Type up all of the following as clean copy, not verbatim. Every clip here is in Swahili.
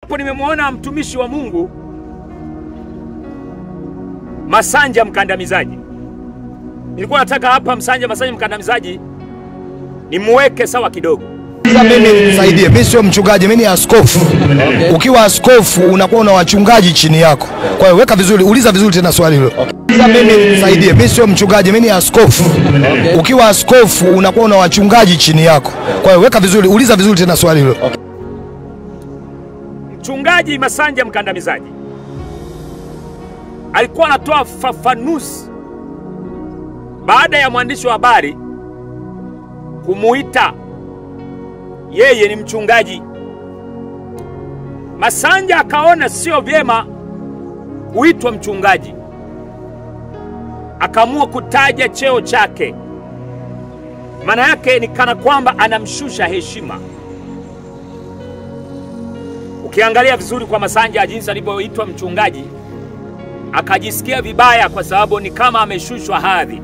hapo nimemwona mtumishi wa Mungu Masanja Mkandamizaji. Nilikuwa nataka hapa Masanja Mkandamizaji nimweke sawa kidogo. Mimi nisaidie, mimi sio mchungaji, mimi ni askofu. Okay. Ukiwa askofu unakuwa na wachungaji chini yako. Kwa hiyo weka vizuri, uliza vizuri tena swali hilo. Okay. Mimi nisaidie, mimi sio mchungaji, mimi ni askofu. Okay. Ukiwa askofu unakuwa na wachungaji chini yako. Kwa hiyo weka vizuri, uliza vizuri tena swali hilo. Okay. Mchungaji Masanja Mkandamizaji alikuwa anatoa fafanuzi baada ya mwandishi wa habari kumuita yeye ni mchungaji. Masanja akaona sio vyema kuitwa mchungaji, akaamua kutaja cheo chake. Maana yake ni kana kwamba anamshusha heshima. Ukiangalia vizuri kwa Masanja jinsi alivyoitwa mchungaji, akajisikia vibaya kwa sababu ni kama ameshushwa hadhi.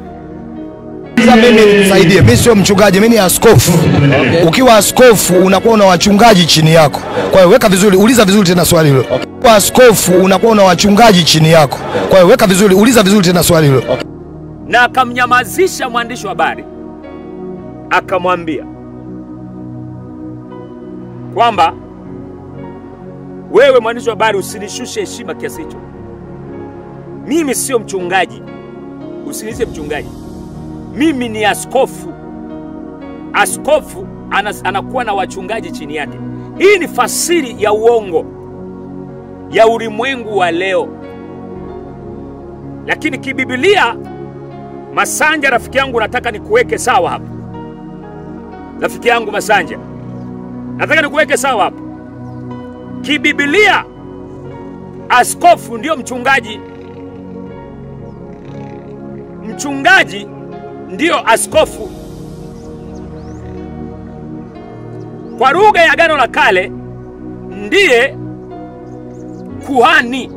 Mimi nisaidie, mimi sio mchungaji, mimi ni askofu. Okay. Ukiwa askofu unakuwa na wachungaji chini yako. Kwa hiyo weka vizuri, uliza vizuri tena swali hilo. Okay. Ukiwa askofu unakuwa na wachungaji chini yako. Kwa hiyo weka vizuri, uliza vizuri tena swali hilo. Okay. Na akamnyamazisha mwandishi wa habari, akamwambia kwamba wewe mwandishi wa habari usinishushe heshima kiasi hicho. Mimi sio mchungaji, usiniite mchungaji. Mimi ni askofu. Askofu anakuwa na wachungaji chini yake. Hii ni fasiri ya uongo ya ulimwengu wa leo. Lakini kibiblia, Masanja rafiki yangu, nataka nikuweke sawa hapa. Rafiki yangu Masanja, nataka nikuweke sawa hapa. Kibiblia askofu ndio mchungaji. Mchungaji ndio askofu. Kwa lugha ya Agano la Kale ndiye kuhani.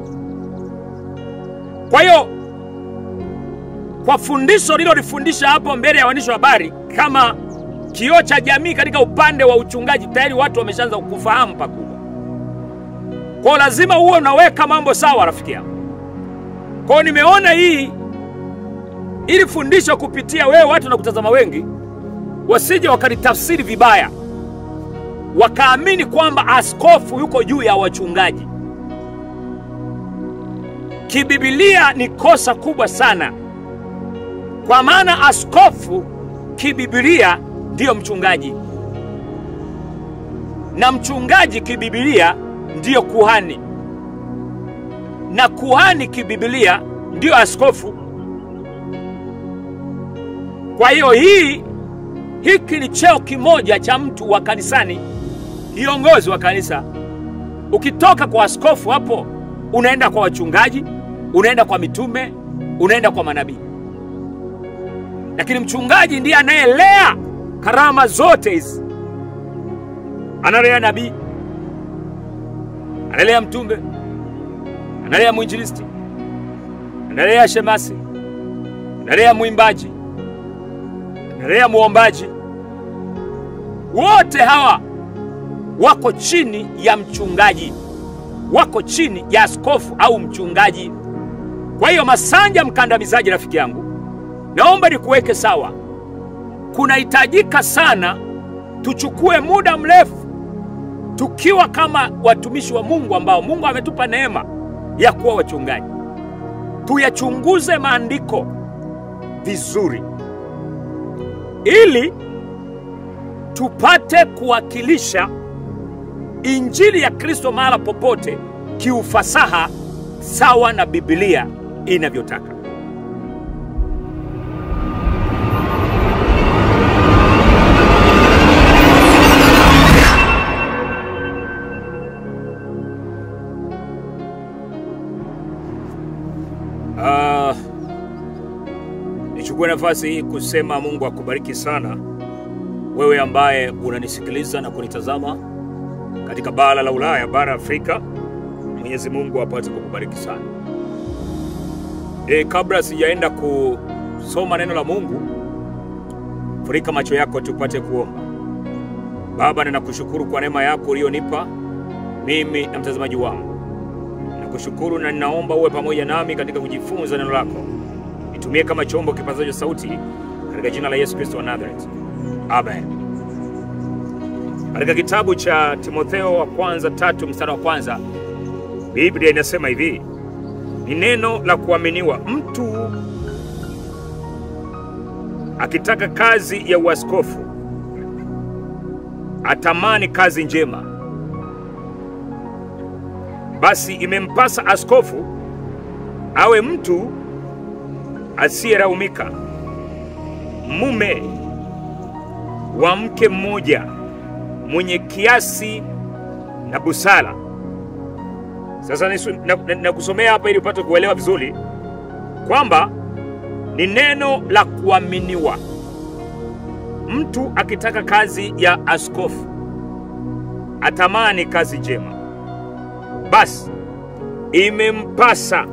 Kwa hiyo kwa fundisho lililofundisha hapo mbele ya waandishi wa habari kama kioo cha jamii katika upande wa uchungaji, tayari watu wameshaanza kufahamu pakubwa. Kwa lazima uwe unaweka mambo sawa rafiki yangu. Kwa nimeona hii ili fundisho kupitia wewe watu na kutazama wengi wasije wakalitafsiri vibaya, wakaamini kwamba askofu yuko juu ya wachungaji. Kibiblia ni kosa kubwa sana, kwa maana askofu kibiblia ndio mchungaji, na mchungaji kibiblia ndio kuhani, na kuhani kibiblia ndio askofu. Kwa hiyo hiki ni cheo kimoja cha mtu wa kanisani, kiongozi wa kanisa. Ukitoka kwa askofu hapo unaenda kwa wachungaji, unaenda kwa mitume, unaenda kwa manabii. Lakini mchungaji ndiye anayelea karama zote hizi. Analea nabii, analea mtume, analea mwinjilisti, analea shemasi, analea mwimbaji, analea muombaji. Wote hawa wako chini ya mchungaji, wako chini ya askofu au mchungaji. Kwa hiyo Masanja Mkandamizaji rafiki yangu, naomba nikuweke sawa. Kunahitajika sana tuchukue muda mrefu tukiwa kama watumishi wa Mungu ambao Mungu ametupa neema ya kuwa wachungaji. Tuyachunguze maandiko vizuri ili tupate kuwakilisha Injili ya Kristo mahali popote kiufasaha sawa na Biblia inavyotaka. Nichukue nafasi hii kusema Mungu akubariki sana wewe ambaye unanisikiliza na kunitazama katika bara la Ulaya, bara Afrika. Mwenyezi Mungu apate kukubariki sana. Kabla sijaenda kusoma neno la Mungu, furika macho yako tupate kuomba. Baba, ninakushukuru kwa neema yako uliyonipa, mimi na mtazamaji wangu. Nakushukuru na ninaomba uwe pamoja nami katika kujifunza neno lako. Nitumie kama chombo kipazacho sauti katika jina la Yesu Kristo wa Nazareth. Amen. Katika kitabu cha Timotheo wa kwanza 3 mstari wa kwanza, Biblia inasema hivi: ni neno la kuaminiwa, mtu akitaka kazi ya uaskofu atamani kazi njema, basi imempasa askofu awe mtu asiyelaumika, mume wa mke mmoja, mwenye kiasi na busara. Sasa nakusomea hapa ili upate kuelewa vizuri kwamba ni neno la kuaminiwa. Mtu akitaka kazi ya askofu atamani kazi njema, basi imempasa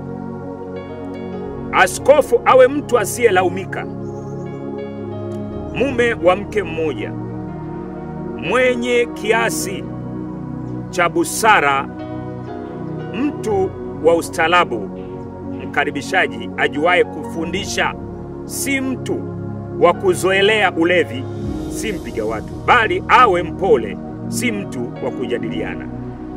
askofu awe mtu asiyelaumika, mume wa mke mmoja, mwenye kiasi cha busara, mtu wa ustaarabu, mkaribishaji, ajuaye kufundisha, si mtu wa kuzoelea ulevi, si mpiga watu, bali awe mpole, si mtu wa kujadiliana,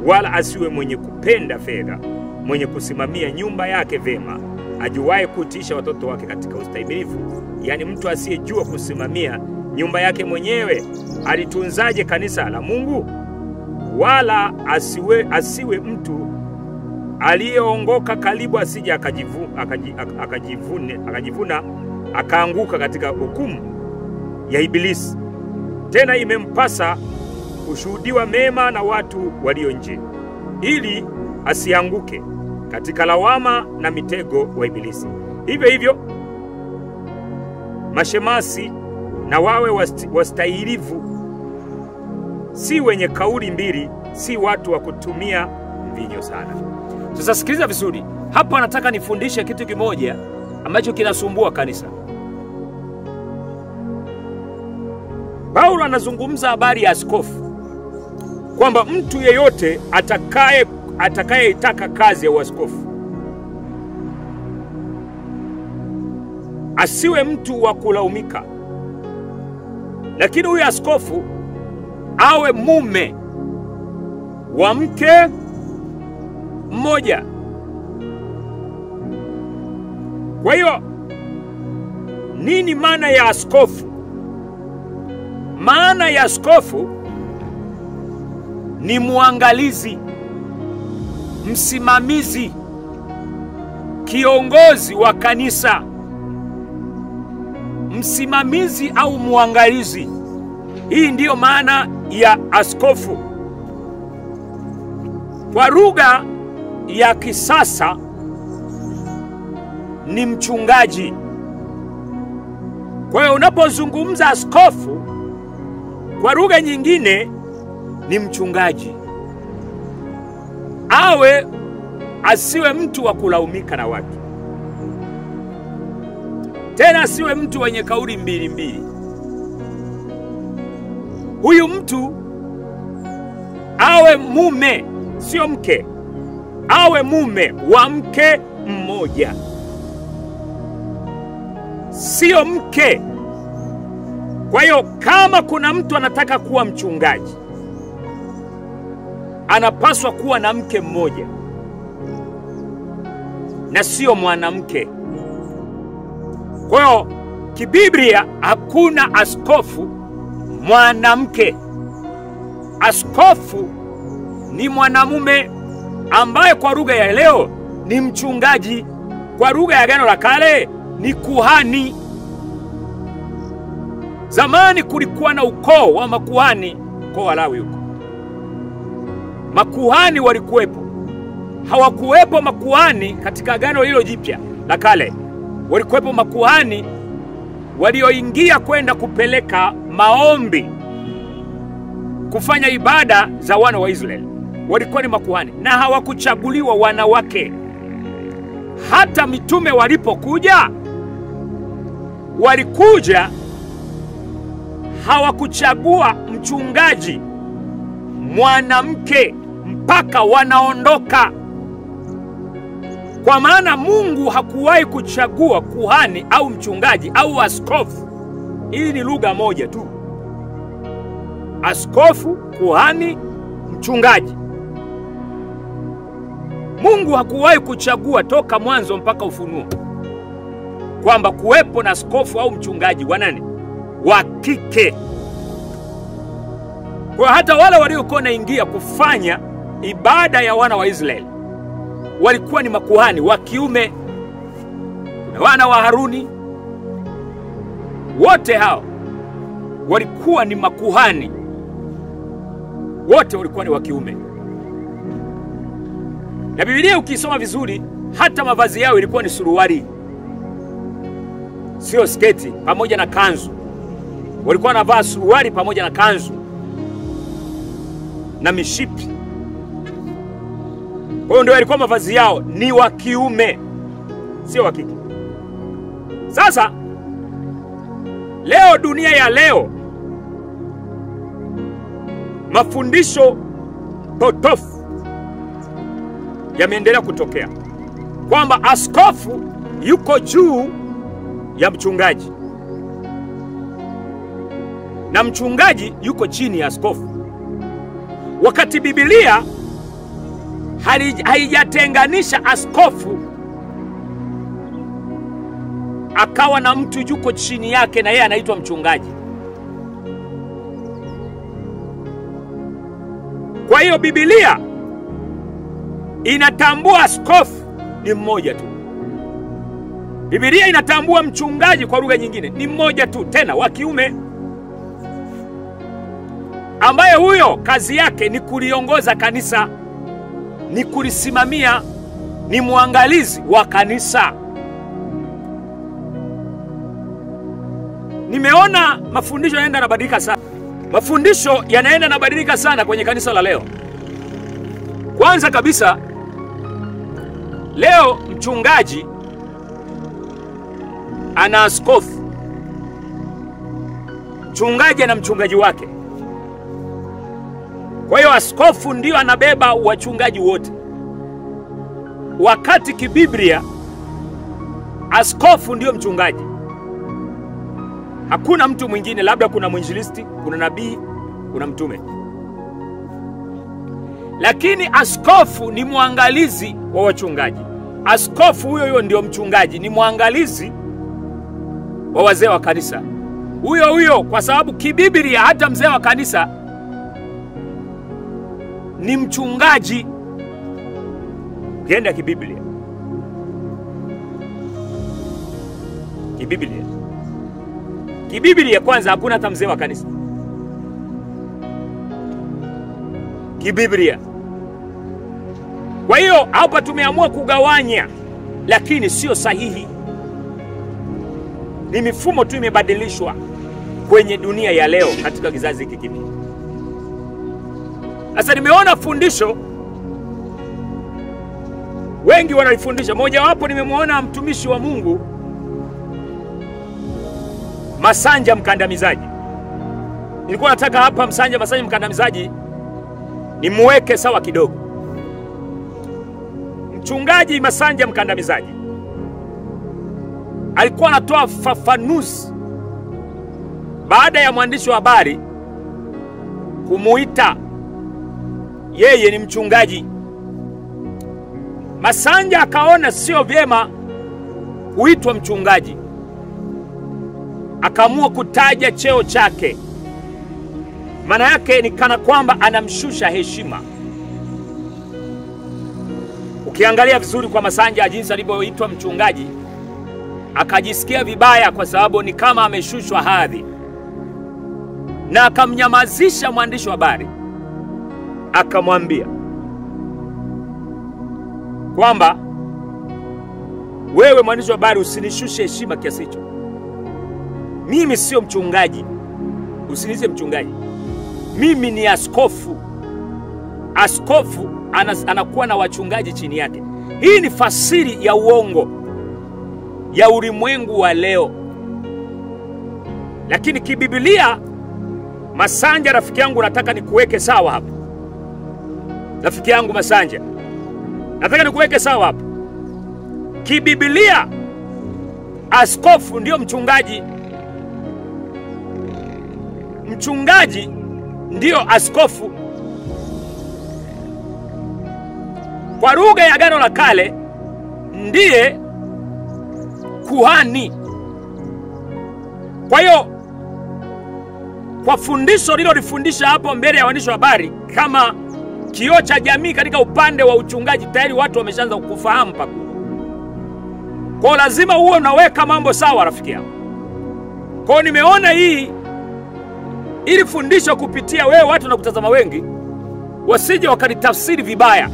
wala asiwe mwenye kupenda fedha, mwenye kusimamia nyumba yake vema, ajuaye kutisha watoto wake katika ustahimilivu. Yani mtu asiyejua kusimamia nyumba yake mwenyewe, alitunzaje kanisa la Mungu? Wala asiwe mtu aliyeongoka karibu, asije akajivuna akaanguka katika hukumu ya Ibilisi. Tena imempasa kushuhudiwa mema na watu walio nje, ili asianguke katika lawama na mitego wa Ibilisi. Hivyo hivyo mashemasi na wawe wastahilivu, si wenye kauli mbili, si watu wa kutumia mvinyo sana. Sasa sikiliza vizuri. Hapa nataka nifundishe kitu kimoja ambacho kinasumbua kanisa. Paulo anazungumza habari ya askofu, kwamba mtu yeyote atakayeitaka kazi ya uaskofu asiwe mtu wa kulaumika, lakini huyu askofu awe mume wa mke mmoja. Kwa hiyo nini maana ya askofu? Maana ya askofu ni muangalizi, msimamizi, kiongozi wa kanisa. Msimamizi au muangalizi, hii ndiyo maana ya askofu. Kwa lugha ya kisasa ni mchungaji. Kwa hiyo unapozungumza askofu, kwa lugha nyingine ni mchungaji. Asiwe mtu wa kulaumika na watu, tena asiwe mtu wenye kauli mbili. Huyu mtu awe mume, sio mke, awe mume wa mke mmoja, sio mke. Kwa hiyo kama kuna mtu anataka kuwa mchungaji, anapaswa kuwa na mke mmoja na sio mwanamke. Kwa hiyo kibiblia hakuna askofu mwanamke. Askofu ni mwanamume ambaye kwa lugha ya leo ni mchungaji. Kwa lugha ya Agano la Kale ni kuhani. Zamani kulikuwa na ukoo wa makuhani, ukoo wa Lawi huko. Makuhani walikuwepo. Hawakuwepo makuhani katika Agano hilo Jipya la Kale. Walikuwepo makuhani walioingia kwenda kupeleka maombi, kufanya ibada za wana wa Israeli. Walikuwa ni makuhani na hawakuchaguliwa wanawake. Hata mitume walipokuja, walikuja hawakuchagua mchungaji mwanamke mpaka wanaondoka. Kwa maana Mungu hakuwahi kuchagua kuhani au mchungaji au askofu. Hii ni lugha moja tu. Askofu, kuhani, mchungaji. Mungu hakuwahi kuchagua toka mwanzo mpaka Ufunuo kwamba kuwepo na askofu au mchungaji wa nani? Wa kike. Kwa hata wale waliokuwa naingia kufanya ibada ya wana wa Israeli walikuwa ni makuhani wa kiume. Kuna wana wa Haruni, wote hao walikuwa ni makuhani, wote walikuwa ni wa kiume. Na Biblia ukisoma vizuri, hata mavazi yao ilikuwa ni suruali, sio sketi pamoja na kanzu. Walikuwa wanavaa suruali pamoja na kanzu na mishipi. Kwa hiyo ndio walikuwa mavazi yao, ni wa kiume, sio wa kike. Sasa leo, dunia ya leo, mafundisho potofu yameendelea kutokea kwamba askofu yuko juu ya mchungaji na mchungaji yuko chini ya askofu, wakati Biblia haijatenganisha askofu akawa na mtu yuko chini yake na yeye anaitwa mchungaji. Kwa hiyo Biblia inatambua askofu ni mmoja tu. Biblia inatambua mchungaji kwa lugha nyingine ni mmoja tu, tena wa kiume, ambaye huyo kazi yake ni kuliongoza kanisa, ni kulisimamia, ni muangalizi wa kanisa. Nimeona mafundisho yanaenda yanabadilika sana. Mafundisho yanaenda yanabadilika sana kwenye kanisa la leo. Kwanza kabisa, leo mchungaji ana askofu, mchungaji ana mchungaji wake. Kwa hiyo askofu ndio anabeba wachungaji wote, wakati kibiblia askofu ndio mchungaji. Hakuna mtu mwingine, labda kuna mwinjilisti, kuna nabii, kuna mtume. Lakini askofu ni muangalizi wa wachungaji. Askofu huyo ndio mchungaji, ni muangalizi wa wazee wa kanisa. Huyo kwa sababu kibiblia hata mzee wa kanisa ni mchungaji. Ukienda kibiblia kwanza hakuna hata mzee wa kanisa kibiblia. Kwa hiyo hapa tumeamua kugawanya, lakini sio sahihi. Ni mifumo tu imebadilishwa kwenye dunia ya leo katika kizazi hiki kipya. Sasa nimeona fundisho wengi wanalifundisha. Moja wapo nimemwona mtumishi wa Mungu Masanja Mkandamizaji. Nilikuwa nataka hapa Masanja Mkandamizaji nimweke sawa kidogo. Mchungaji Masanja Mkandamizaji alikuwa anatoa fafanuzi baada ya mwandishi wa habari kumuita yeye ni mchungaji. Masanja akaona sio vyema kuitwa mchungaji, akaamua kutaja cheo chake. Maana yake ni kana kwamba anamshusha heshima. Ukiangalia vizuri kwa Masanja jinsi alivyoitwa mchungaji, akajisikia vibaya kwa sababu ni kama ameshushwa hadhi, na akamnyamazisha mwandishi wa habari, akamwambia kwamba wewe mwandishi wa habari usinishushe heshima kiasi hicho. Mimi sio mchungaji, usiniite mchungaji. Mimi ni askofu. Askofu anakuwa na wachungaji chini yake. Hii ni fasiri ya uongo ya ulimwengu wa leo. Lakini kibiblia, Masanja rafiki yangu, nataka nikuweke sawa hapa. rafiki yangu Masanja, nataka nikuweke sawa hapa. Kibiblia askofu ndio mchungaji. Mchungaji ndio askofu. Kwa lugha ya Agano la Kale ndiye kuhani. Kwa hiyo kwa fundisho lilolifundisha hapo mbele ya waandishi wa habari kama kioo cha jamii katika upande wa uchungaji, tayari watu wameshaanza kufahamu pakubwa. Kwa lazima uwe unaweka mambo sawa, rafiki yangu. Kwa nimeona hii ili fundisho kupitia wewe, watu na kutazama wengi wasije wakalitafsiri vibaya,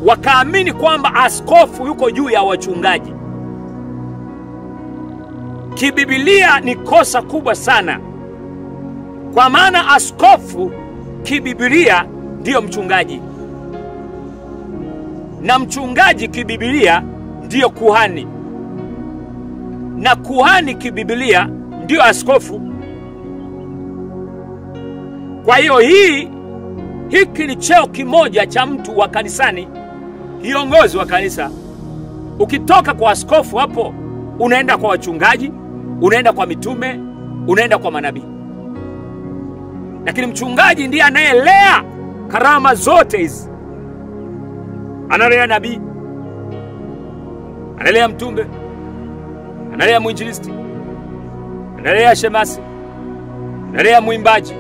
wakaamini kwamba askofu yuko juu ya wachungaji. Kibiblia ni kosa kubwa sana, kwa maana askofu kibiblia ndiyo mchungaji, na mchungaji kibiblia ndiyo kuhani, na kuhani kibiblia ndiyo askofu. Kwa hiyo hiki ni cheo kimoja cha mtu wa kanisani, kiongozi wa kanisa. Ukitoka kwa askofu hapo unaenda kwa wachungaji, unaenda kwa mitume, unaenda kwa manabii. Lakini mchungaji ndiye anayelea karama zote hizi. Analea nabii, analea mtume, analea mwinjilisti, analea shemasi, analea mwimbaji,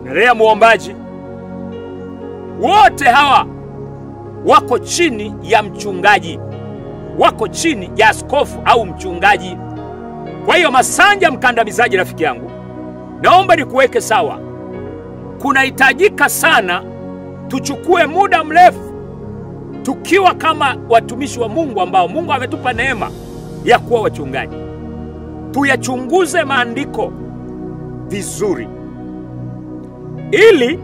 analea muombaji. Wote hawa wako chini ya mchungaji, wako chini ya askofu au mchungaji. Kwa hiyo Masanja mkandamizaji, rafiki yangu, naomba nikuweke sawa. Kunahitajika sana tuchukue muda mrefu tukiwa kama watumishi wa Mungu ambao Mungu ametupa neema ya kuwa wachungaji, tuyachunguze maandiko vizuri ili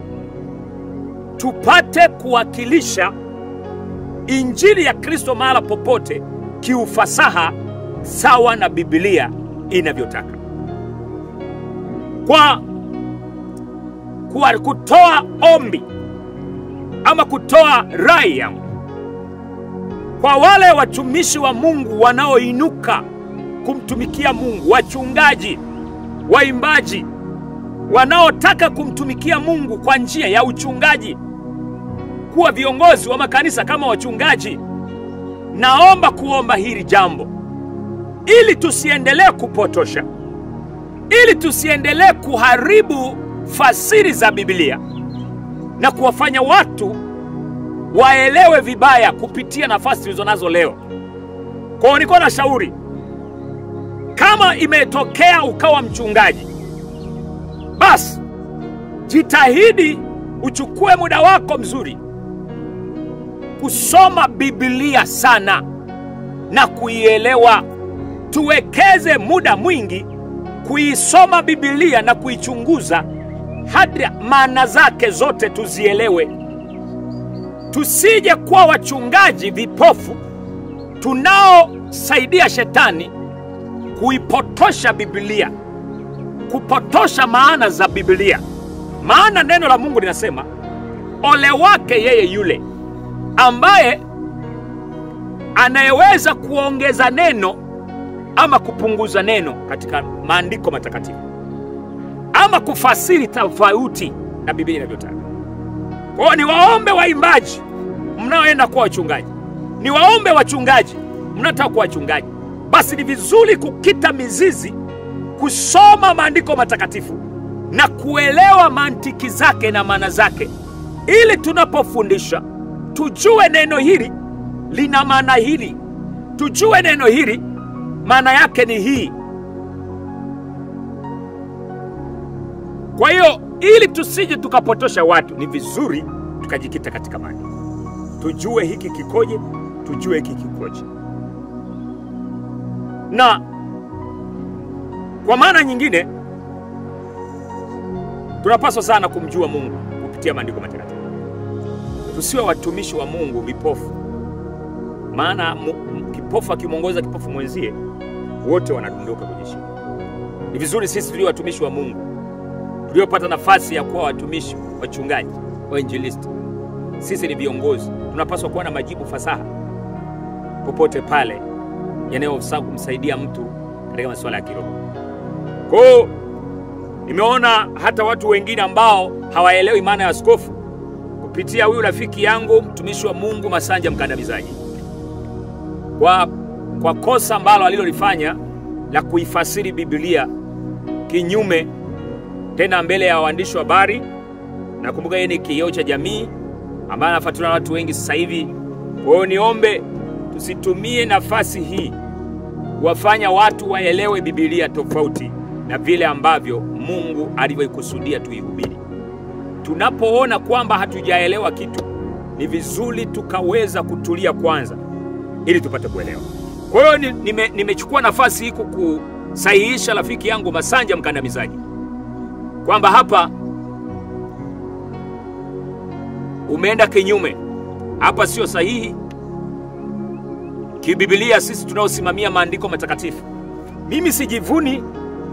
tupate kuwakilisha Injili ya Kristo mahala popote kiufasaha sawa na Biblia inavyotaka. Kwa kutoa ombi ama kutoa rai yangu kwa wale watumishi wa Mungu wanaoinuka kumtumikia Mungu, wachungaji, waimbaji, wanaotaka kumtumikia Mungu kwa njia ya uchungaji, kuwa viongozi wa makanisa kama wachungaji, naomba kuomba hili jambo ili tusiendelee kupotosha, ili tusiendelee kuharibu fasiri za Biblia na kuwafanya watu waelewe vibaya kupitia nafasi tulizonazo leo. Kwa hiyo niko na shauri, kama imetokea ukawa mchungaji, basi jitahidi uchukue muda wako mzuri kusoma Biblia sana na kuielewa. Tuwekeze muda mwingi kuisoma Biblia na kuichunguza hadi maana zake zote tuzielewe. Tusije kuwa wachungaji vipofu tunaosaidia shetani kuipotosha Biblia, kupotosha maana za Biblia. Maana neno la Mungu linasema, ole wake yeye yule ambaye anayeweza kuongeza neno ama kupunguza neno katika maandiko matakatifu, ama kufasiri tofauti na Biblia inavyotaka. Kwa hiyo niwaombe waimbaji mnaoenda kuwa wachungaji, niwaombe wachungaji mnataka kuwa wachungaji, basi ni vizuri kukita mizizi kusoma maandiko matakatifu na kuelewa mantiki zake na maana zake, ili tunapofundisha tujue neno hili lina maana hili, tujue neno hili maana yake ni hii. Kwa hiyo ili tusije tukapotosha watu, ni vizuri tukajikita katika maandiko, tujue hiki kikoje, tujue hiki kikoje. Na kwa maana nyingine, tunapaswa sana kumjua Mungu kupitia maandiko matakatifu. Tusiwe watumishi wa Mungu vipofu, maana kipofu akimwongoza kipofu mwenzie wote wanadondoka kwenye shimo. Ni vizuri sisi tulio watumishi wa Mungu, tuliopata nafasi ya kuwa watumishi wachungaji, wainjilisti, sisi ni viongozi, tunapaswa kuwa na majibu fasaha popote pale yanayoweza kumsaidia mtu katika masuala ya kiroho. Kwa hiyo nimeona hata watu wengine ambao hawaelewi maana ya askofu kupitia huyu rafiki yangu mtumishi wa Mungu Masanja Mkandamizaji, kwa kosa ambalo alilolifanya la kuifasiri Biblia kinyume, tena mbele ya waandishi wa habari. Nakumbuka yeye ni kioo cha jamii ambaye anafuatiliwa na watu wengi sasa hivi. Kwa hiyo niombe tusitumie nafasi hii wafanya watu waelewe Biblia tofauti na vile ambavyo Mungu alivyoikusudia tuihubiri. Tunapoona kwamba hatujaelewa kitu, ni vizuri tukaweza kutulia kwanza ili tupate kuelewa. Kwa hiyo nimechukua nafasi hii kusahihisha rafiki yangu Masanja Mkandamizaji kwamba hapa umeenda kinyume, hapa sio sahihi. Kibiblia sisi tunaosimamia maandiko matakatifu, mimi sijivuni,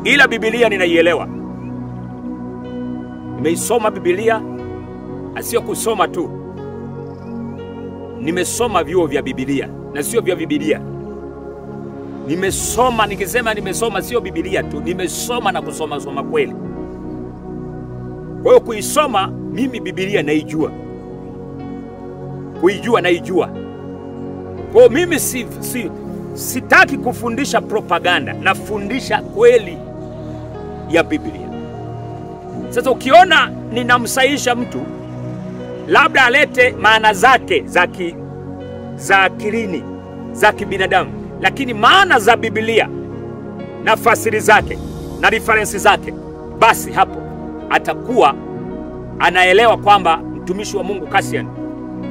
ila Biblia ninaielewa. Nimeisoma Biblia, asio kusoma tu, nimesoma vyuo vya Biblia na sio vya Biblia. Nimesoma, nikisema nimesoma sio Biblia tu, nimesoma na kusoma kweli. Kwa hiyo kuisoma, mimi Biblia naijua, kuijua naijua. Kwa hiyo mimi sitaki kufundisha propaganda, nafundisha kweli ya Biblia. Sasa ukiona ninamsahihisha mtu, labda alete maana zake za akilini, za kibinadamu, lakini maana za Biblia na fasiri zake na referensi zake, basi hapo atakuwa anaelewa kwamba mtumishi wa Mungu Cassian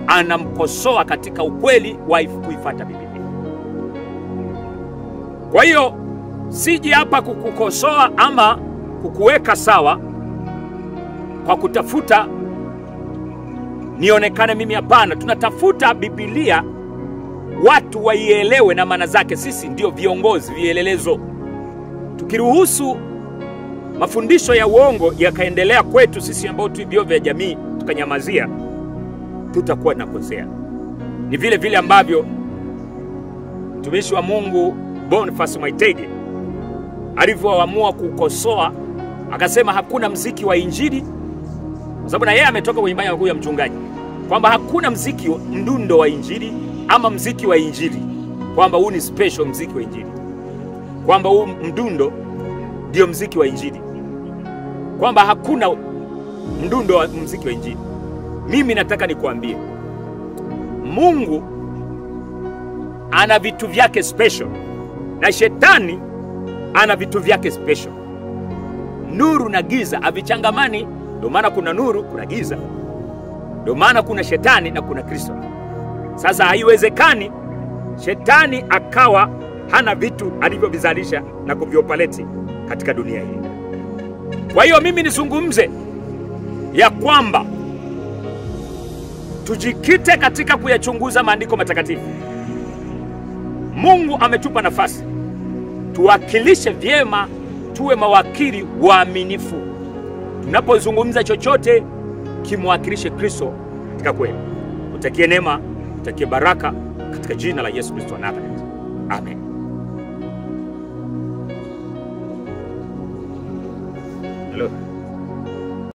anamkosoa katika ukweli wa kuifuata Biblia. Kwa hiyo siji hapa kukukosoa ama kukuweka sawa kwa kutafuta nionekane mimi, hapana. Tunatafuta Biblia watu waielewe na maana zake. Sisi ndio viongozi, vielelezo. Tukiruhusu mafundisho ya uongo yakaendelea kwetu sisi ambao tu vyuo vya jamii tukanyamazia, tutakuwa nakosea. Ni vile vile ambavyo mtumishi wa Mungu Boniface Mwaitege alivyoamua kukosoa, akasema hakuna mziki wa injili, kwa sababu na yeye ametoka kwenye nyumba ya mchungaji, kwamba hakuna mziki mdundo wa injili ama mziki wa injili, kwamba huu ni special mziki wa injili, kwamba huu mdundo ndio mziki wa injili, kwamba hakuna mdundo wa mziki wa injili. Mimi nataka nikuambie, Mungu ana vitu vyake special na shetani ana vitu vyake special. Nuru na giza havichangamani, ndio maana kuna nuru, kuna giza. Ndio maana kuna shetani na kuna Kristo. Sasa haiwezekani shetani akawa hana vitu alivyovizalisha na kuviopaleti katika dunia hii. Kwa hiyo mimi nizungumze ya kwamba tujikite katika kuyachunguza maandiko matakatifu. Mungu ametupa nafasi tuwakilishe vyema, tuwe mawakili waaminifu. Tunapozungumza chochote kimwakilishe Kristo katika kweli. Utakie neema, utakie baraka katika jina la Yesu Kristo wa Nazareth. Amen. Hello.